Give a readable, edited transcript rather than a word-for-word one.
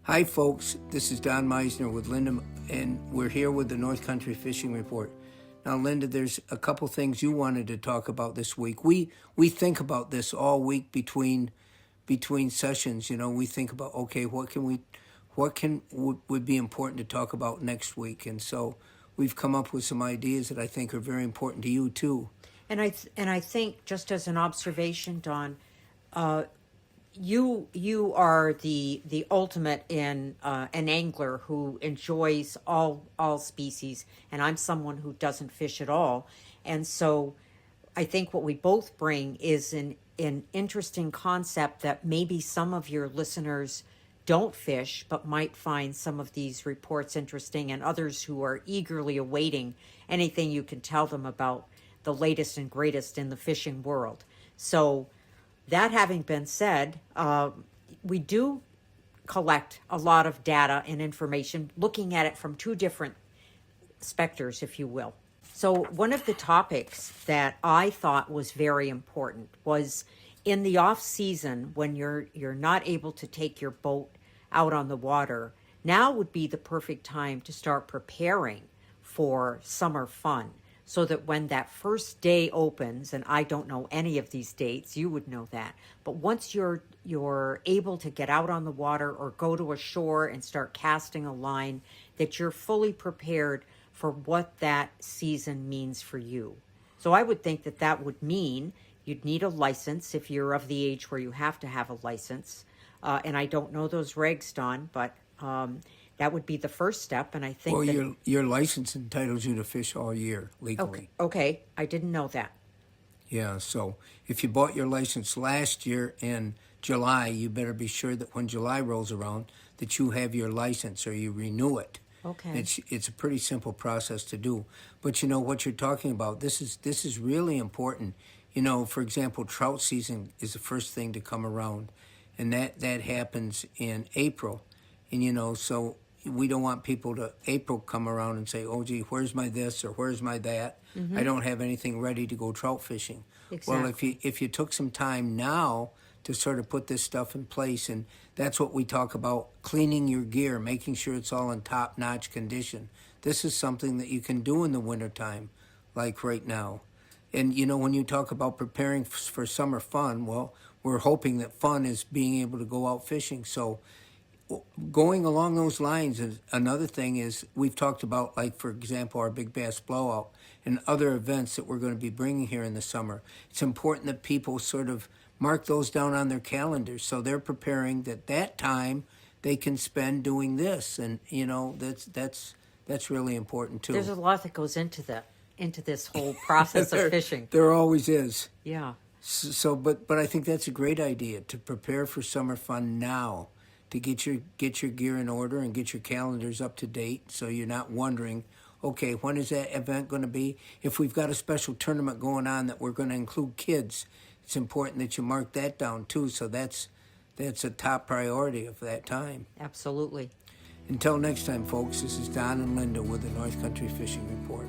Hi, folks. This is Don Meissner with Linda, and we're here with the North Country Fishing Report. Now, Linda, there's a couple things you wanted to talk about this week. We think about this all week between sessions. You know, we think about, okay, would be important to talk about next week, and so we've come up with some ideas that I think are very important to you too. And I think, just as an observation, Don, you are the ultimate in an angler who enjoys all species, and I'm someone who doesn't fish at all. And so I think what we both bring is an interesting concept that maybe some of your listeners don't fish but might find some of these reports interesting, and others who are eagerly awaiting anything you can tell them about the latest and greatest in the fishing world. So that having been said, we do collect a lot of data and information, looking at it from two different specters, if you will. So one of the topics that I thought was very important was in the off season, when you're not able to take your boat out on the water. Now would be the perfect time to start preparing for summer fun, so that when that first day opens, and I don't know any of these dates, you would know that, but once you're able to get out on the water or go to a shore and start casting a line, that you're fully prepared for what that season means for you. So I would think that that would mean you'd need a license if you're of the age where you have to have a license. And I don't know those regs, Don, but that would be the first step. And I think your license entitles you to fish all year legally. Okay, I didn't know that. Yeah, so if you bought your license last year in July, you better be sure that when July rolls around that you have your license or you renew it. Okay. It's a pretty simple process to do. But you know what you're talking about, this is really important. You know, for example, trout season is the first thing to come around, and that happens in April. And you know, so we don't want people to April come around and say, "Oh, gee, where's my this or where's my that? Mm-hmm. I don't have anything ready to go trout fishing." Exactly. Well, if you took some time now to sort of put this stuff in place, and that's what we talk about: cleaning your gear, making sure it's all in top-notch condition. This is something that you can do in the wintertime, like right now. And you know, when you talk about preparing for summer fun, well, we're hoping that fun is being able to go out fishing. So going along those lines, is another thing is we've talked about, like, for example, our big bass blowout and other events that we're going to be bringing here in the summer. It's important that people sort of mark those down on their calendars so they're preparing that time they can spend doing this. And you know, that's really important too. There's a lot that goes into this whole process of fishing. There always is. Yeah. So, but I think that's a great idea to prepare for summer fun now, to get your gear in order and get your calendars up to date, so you're not wondering, okay, when is that event going to be? If we've got a special tournament going on that we're going to include kids, it's important that you mark that down too. So that's a top priority of that time. Absolutely. Until next time, folks, this is Don and Linda with the North Country Fishing Report.